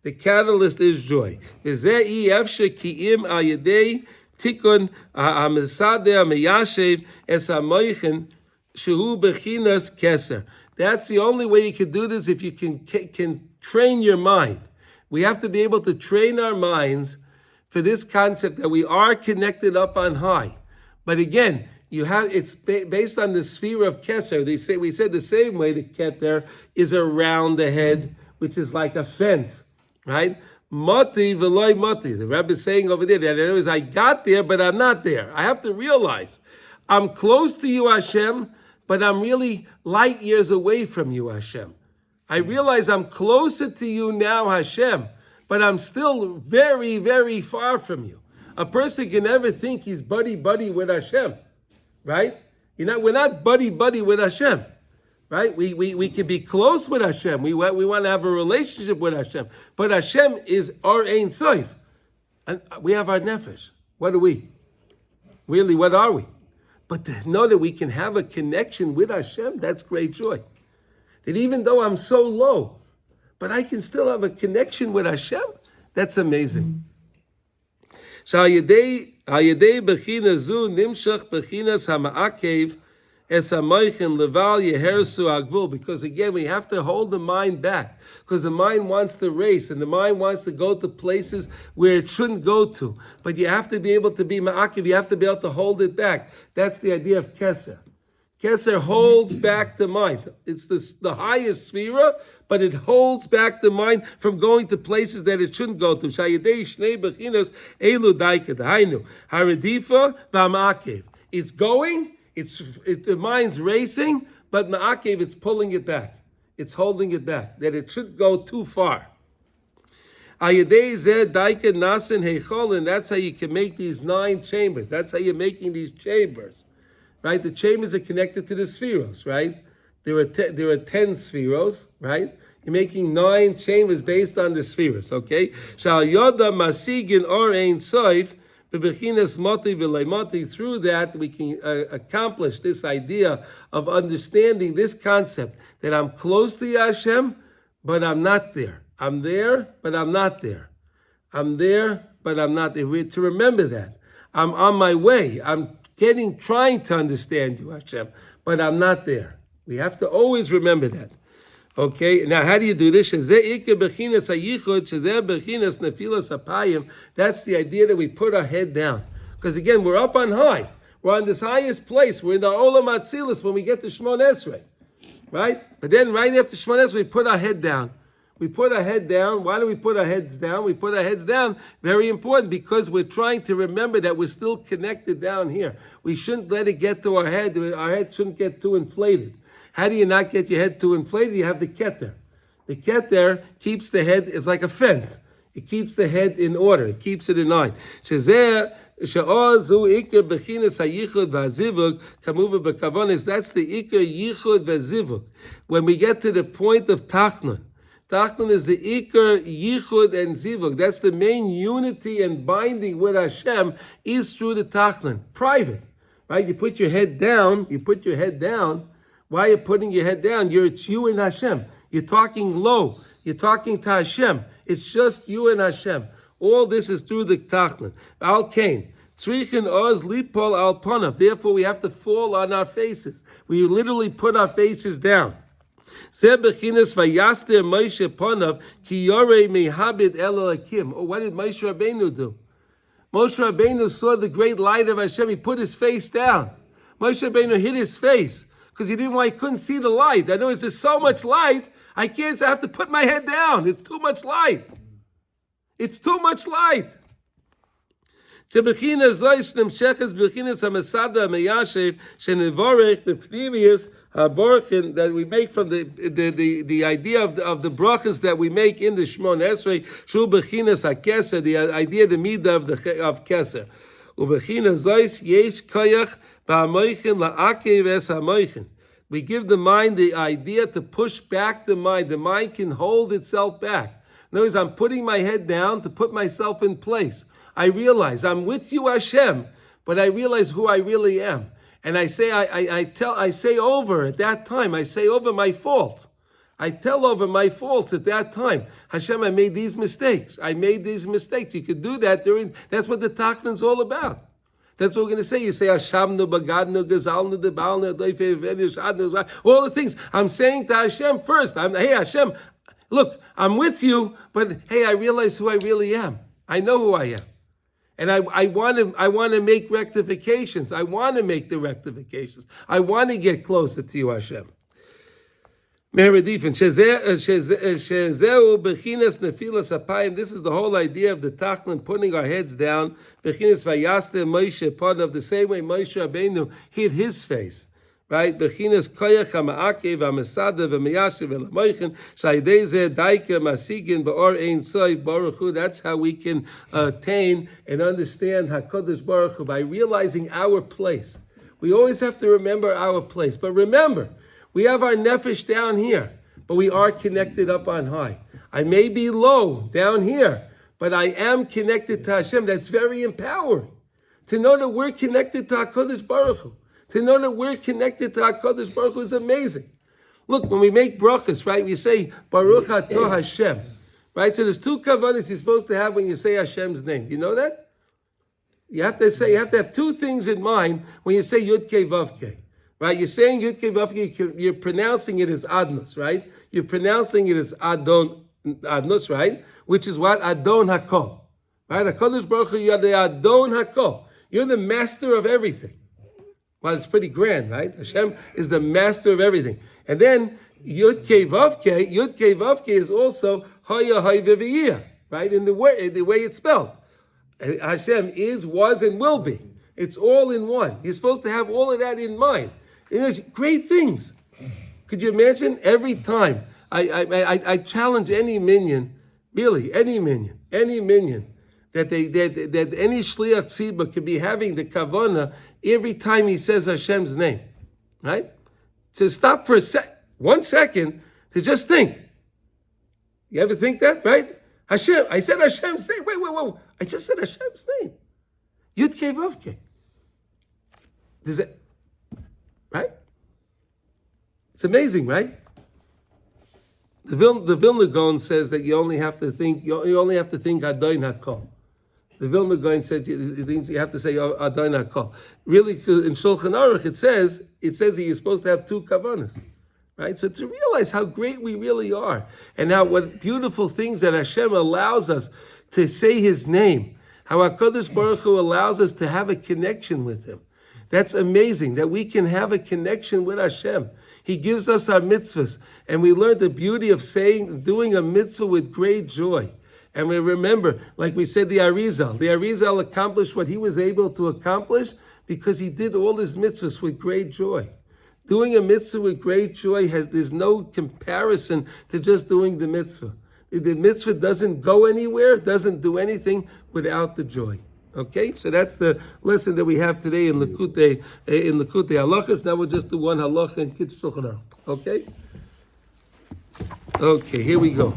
S1: The catalyst is joy. V'zeh efshar ki'im al yedei tikun ha'mesader meyashev es ha'moichin shehu bechinas kesser. That's the only way you can do this, if you can train your mind. We have to be able to train our minds for this concept that we are connected up on high. But again, it's based on the sphere of kesser. We said the same way the keter is around the head, which is like a fence, right? Mati v'loy mati. The Rebbe is saying over there that in other words, I got there, but I'm not there. I have to realize I'm close to you, Hashem, but I'm really light years away from you, Hashem. I realize I'm closer to you now, Hashem, but I'm still very, very far from you. A person can never think he's buddy-buddy with Hashem, right? We're not buddy-buddy with Hashem, right? We can be close with Hashem. We want to have a relationship with Hashem. But Hashem is our Ein Sof. And we have our nefesh. What are we? Really, what are we? But to know that we can have a connection with Hashem, that's great joy. That even though I'm so low, but I can still have a connection with Hashem, that's amazing. Because again, we have to hold the mind back, because the mind wants to race and the mind wants to go to places where it shouldn't go to. But you have to be able to be ma'akev, you have to be able to hold it back. That's the idea of kesser. Kesser holds back the mind. It's the highest sphera, but it holds back the mind from going to places that it shouldn't go to. It's going, the mind's racing, but ma'akev, it's pulling it back. It's holding it back, that it shouldn't go too far. And that's how you can make these 9 chambers. That's how you're making these chambers. Right? The chambers are connected to the spheros, right? There are 10 spheros, right? You're making 9 chambers based on the spheros, okay? Through that, we can accomplish this idea of understanding this concept, that I'm close to Hashem, but I'm not there. I'm there, but I'm not there. I'm there, but I'm not there. To remember that. I'm on my way. I'm trying to understand you, Hashem, but I'm not there. We have to always remember that. Okay, now how do you do this? That's the idea that we put our head down. Because again, we're up on high. We're on this highest place. We're in the Olam Atzilus when we get to Shmon Esrei. Right? But then right after Shmon Esrei, we put our head down. We put our head down. Why do we put our heads down? We put our heads down, very important, because we're trying to remember that we're still connected down here. We shouldn't let it get to our head. Our head shouldn't get too inflated. How do you not get your head too inflated? You have the keter. The keter keeps the head, it's like a fence. It keeps the head in order. It keeps it in line. That's the ikar yichud v'zivuk. When we get to the point of tachnun, tachnun is the ikar yichud and zivuk. That's the main unity and binding with Hashem is through the tachnun. Private, right? You put your head down. Why are you putting your head down? It's you and Hashem. You're talking low. You're talking to Hashem. It's just you and Hashem. All this is through the tachnun. Al kain. Tzrichin oz lipol al panav. Therefore, we have to fall on our faces. We literally put our faces down. Oh, what did Moshe Rabbeinu do? Moshe Rabbeinu saw the great light of Hashem. He put his face down. Moshe Rabbeinu hid his face because he couldn't see the light. I know there's so much light, I have to put my head down. It's too much light. It's too much light. That we make from the idea of the brachas that we make in the Shmon Esrei, Shul Bechinas HaKesser, the idea, the midah of kesser. Ubechinas Zeis Yesh Koyach Ba'amoichin La'akev Es HaMoichin. We give the mind the idea to push back the mind. The mind can hold itself back. In other words, I'm putting my head down to put myself in place. I realize I'm with you, Hashem, but I realize who I really am. And I say, I say over at that time, I say over my faults. I tell over my faults at that time. Hashem, I made these mistakes. You could do that that's what the Tachnan's all about. That's what we're going to say. You say, Hashamnu, Bagadnu, Gazalnu, Debalnu, Doifei, all the things. I'm saying to Hashem first. Hey, Hashem, look, I'm with you, but hey, I realize who I really am. I know who I am. And I want to make rectifications. I want to make the rectifications. I want to get closer to you, Hashem. Meredifin, Shezeu Bechinas Nefilas Apayim. This is the whole idea of the Tachlan putting our heads down. Bechinas Vayaste Moshe, part of the same way Moshe Rabbeinu hid his face. Right? Bechinas Koyach HaMa'akev HaMesada VeMeyashiv VeLamoichin Shaydeze Daike Masigin Ba'or Ein Soy Baruch Hu. That's how we can attain and understand HaKadosh Baruch Hu, by realizing our place. We always have to remember our place. But remember, we have our nefesh down here, but we are connected up on high. I may be low down here, but I am connected to Hashem. That's very empowering. To know that we're connected to HaKadosh Baruch Hu. To know that we're connected to HaKadosh Baruch Hu is amazing. Look, when we make brachas, right, we say, Baruch Atah Hashem. Right, so there's two kavanas you're supposed to have when you say Hashem's name. Do you know that? You have to have two things in mind when you say Yud Kei Vav Kei. Right, you're saying Yud Kei Vav Kei, you're pronouncing it as Adnos, right? You're pronouncing it as Adnos, right? Which is what? Adon HaKol. Right? HaKadosh Baruch Hu, you're the Adon HaKol. You're the master of everything. Well, it's pretty grand, right? Hashem is the master of everything. And then Yud Kei Vav Kei is also Haya Hay V'Viyah, right? In the way it's spelled. Hashem is, was, and will be. It's all in one. You're supposed to have all of that in mind. And there's great things. Could you imagine? Every time I challenge any minion, really any minion, that any shliach tzibah could be having the kavana every time he says Hashem's name, right? To stop for 1 second to just think. You ever think that, right? Hashem, I said Hashem's name. Wait. I just said Hashem's name. Yud Kei Vav Kei. Does it, right? It's amazing, right? The Vilna Gaon says that you only have to think Adon HaKol. The Vilna Gaon says you have to say Adon HaKol. Really, in Shulchan Aruch it says that you're supposed to have two kavanas, right? So to realize how great we really are, and how what beautiful things that Hashem allows us to say His name, how HaKadosh Baruch Hu allows us to have a connection with Him. That's amazing that we can have a connection with Hashem. He gives us our mitzvahs, and we learn the beauty of doing a mitzvah with great joy. And we remember, like we said, the Arizal accomplished what he was able to accomplish because he did all his mitzvahs with great joy. Doing a mitzvah with great joy, there's no comparison to just doing the mitzvah. The mitzvah doesn't go anywhere, doesn't do anything without the joy. Okay, so that's the lesson that we have today in Likutei Halachas. Now we'll just do one halacha in Kitzur Shulchan Aruch. Okay? Okay, here we go.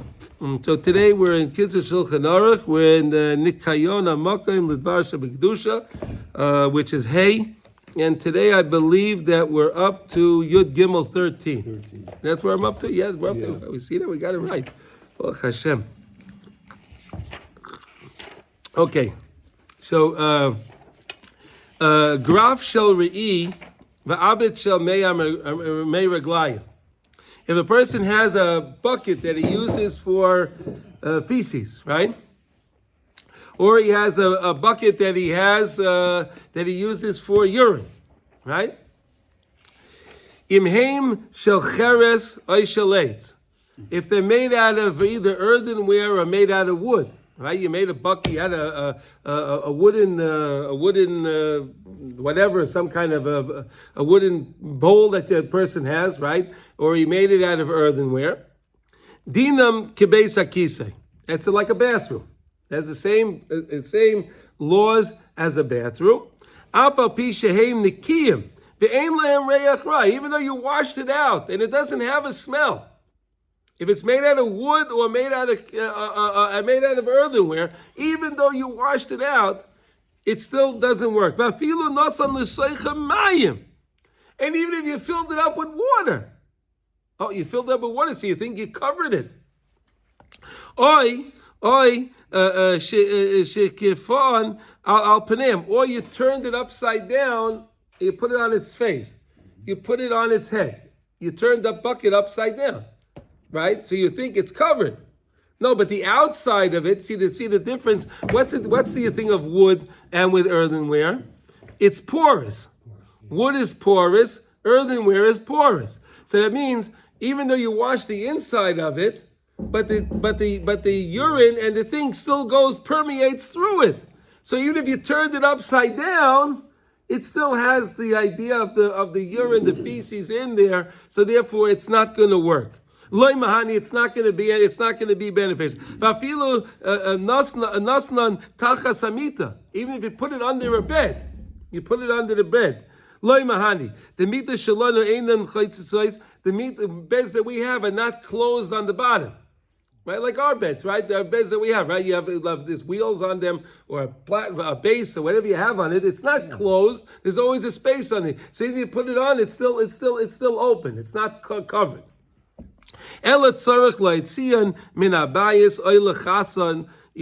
S1: So today we're in Kitzur Shulchan Aruch. We're in the Nikayon HaMakom L'Dvar Shebekdusha, which is Hay. And today I believe that we're up to Yud Gimel 13. That's where I'm up to? Yes, we're up to. We see that? We got it right. Oh, Hashem. Okay. So, Graf shel re'i va'abit shel mei reglaya. If a person has a bucket that he uses for feces, right? Or he has a bucket that he uses for urine, right? Imheim shel cheres oy shel eitz. If they're made out of either earthenware or made out of wood. Right, you made a bucket. You had a wooden whatever, some kind of a wooden bowl that the person has, right? Or he made it out of earthenware. Dinam kibeis hakisei. That's like a bathroom. That's the same laws as a bathroom. Afal pi shehem nikiyim ve'ein lahem reach ra. Even though you washed it out and it doesn't have a smell. If it's made out of wood or made out of earthenware, even though you washed it out, it still doesn't work. And even if you filled it up with water, Oh, you filled up with water, so you think you covered it. Shekifon al panim. Or you turned it upside down, you put it on its face. You put it on its head. You turned the bucket upside down. Right? So you think it's covered. No, but the outside of it, see the difference. What's the thing of wood and with earthenware? It's porous. Wood is porous, earthenware is porous. So that means even though you wash the inside of it, but the urine and the thing still permeates through it. So even if you turned it upside down, it still has the idea of the urine, the feces in there. So therefore, it's not going to work. Loy mahani, it's not going to be beneficial. Vafilu nasnan tachas hamita. Even if you put it under a bed, you put it under the bed. Loy mahani. The mita shalonu einan chaytzitzos. The beds that we have are not closed on the bottom, right? Like our beds, right? The beds that we have, right? You have these wheels on them or a base or whatever you have on it. It's not closed. There's always a space on it. So if you put it on, it's still open. It's not covered. You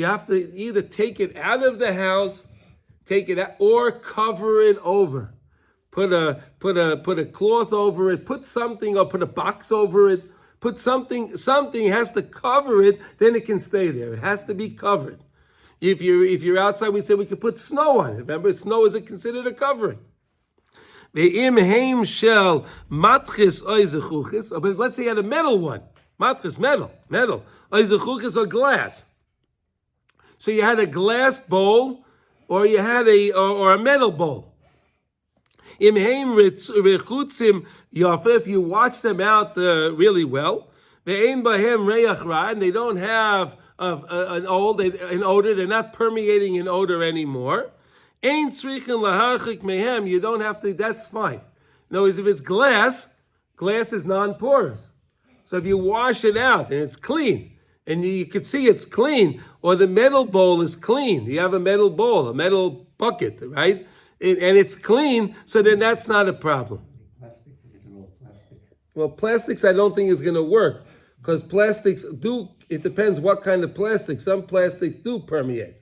S1: have to either take it out of the house, or cover it over. Put a cloth over it. Put something, or put a box over it. Put something. Something has to cover it. Then it can stay there. It has to be covered. If you're outside, we said we could put snow on it. Remember, snow is considered a covering. But let's say you had a metal one. Matchis, metal. Or glass. So you had a glass bowl, or you had a metal bowl. If you watch them out really well, and they don't have an odor, they're not permeating an odor anymore. You don't have to, that's fine. No, if it's glass is non-porous. So if you wash it out and it's clean, and you can see it's clean, or the metal bowl is clean, you have a metal bowl, a metal bucket, right? And it's clean, so then that's not a problem.
S2: Plastic, plastic.
S1: Well, plastics I don't think is going to work, because plastics it depends what kind of plastic. Some plastics do permeate.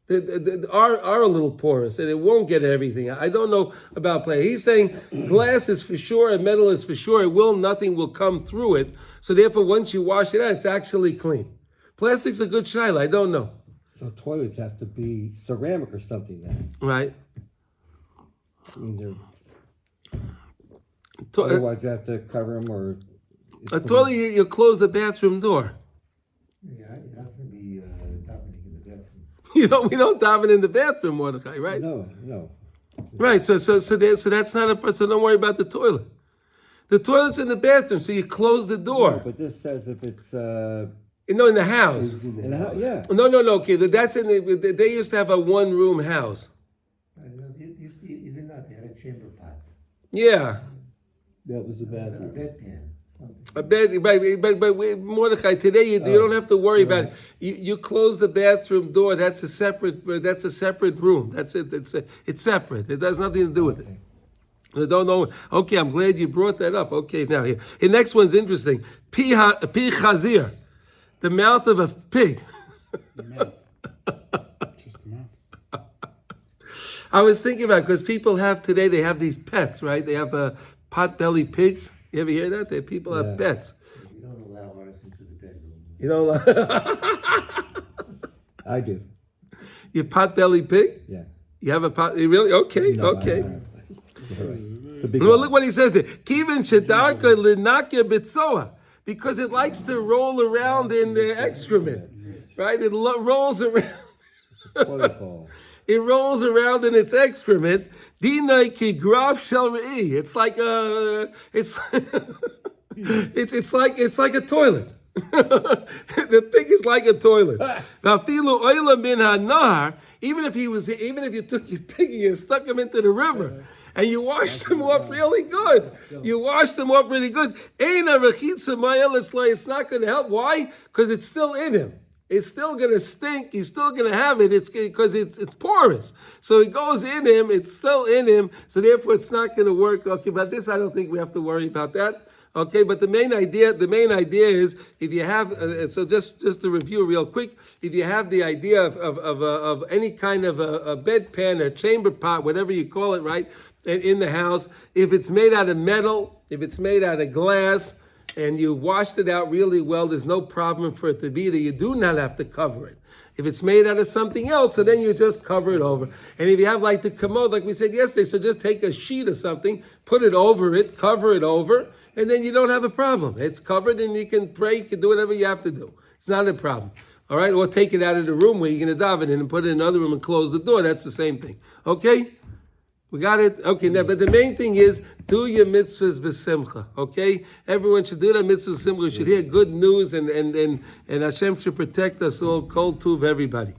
S1: Are a little porous, and it won't get everything. I don't know about plastic. He's saying glass is for sure and metal is for sure. Nothing will come through it. So therefore, once you wash it out, it's actually clean. Plastic's a good shaila. I don't know.
S2: So toilets have to be ceramic or something then.
S1: Right.
S2: I mean, otherwise you have to cover them or...
S1: A toilet, you close the bathroom door.
S6: Yeah, you have to be davening in the bathroom.
S1: We don't daven in the bathroom, Mordechai, right?
S2: No.
S1: Right, so that's not so don't worry about the toilet. The toilet's in the bathroom, so you close the door.
S2: No, but this says if it's...
S1: in the house.
S2: in the house, yeah.
S1: No, okay, that's they used to have a one-room house.
S6: You see, even that, they had a chamber pot,
S1: Yeah.
S5: That was the
S6: a
S5: bathroom.
S6: bedpan, something.
S1: A bed, but Mordechai, today you don't have to worry about it. You close the bathroom door. That's a separate room. That's it. It's separate. It has nothing to do with it. I don't know. Okay, I'm glad you brought that up. Okay, now here. The next one's interesting. Pi chazir, the mouth of a pig.
S4: Just the mouth.
S1: I was thinking about because people they have these pets, right? They have pot-bellied pigs. You ever hear that? People have pets.
S6: You don't allow ours into the bedroom.
S1: You know,
S2: I do.
S1: you pot-bellied pig?
S2: Yeah.
S1: You have a pot? Really? Okay,
S2: No,
S1: okay.
S2: It's a big
S1: Well,
S2: one.
S1: look what he says here. Kivin shedarka linakya bitzoa, because it likes to roll around in the excrement, right? It rolls around.
S2: Toilet bowl.
S1: It rolls around in its excrement. Dinai ki graf shel re'i. It's like it's like a toilet. The pig is like a toilet. Vafilu oila min hanar. Even if you took your piggy and stuck him into the river, and you washed them off really good. You washed them off really good. It's not going to help. Why? Because it's still in him. It's still going to stink. He's still going to have it. It's because it's porous. So it goes in him. It's still in him. So therefore, it's not going to work. Okay, but this I don't think we have to worry about that. Okay, but the main idea is if you have so just to review real quick, if you have the idea of any kind of a bedpan, a chamber pot, whatever you call it, right, in the house, if it's made out of metal, if it's made out of glass, and you washed it out really well, there's no problem for it to be there. You do not have to cover it. If it's made out of something else, so then you just cover it over. And if you have like the commode, like we said yesterday, so just take a sheet or something, put it over it, cover it over, and then you don't have a problem. It's covered and you can pray, you can do whatever you have to do. It's not a problem. All right? Or take it out of the room where you're going to daven in and put it in another room and close the door. That's the same thing. Okay? We got it? Okay, now, but the main thing is, do your mitzvahs b'simcha, okay? Everyone should do that mitzvah b'simcha. We should hear good news, and Hashem should protect us all, kol tuv, everybody.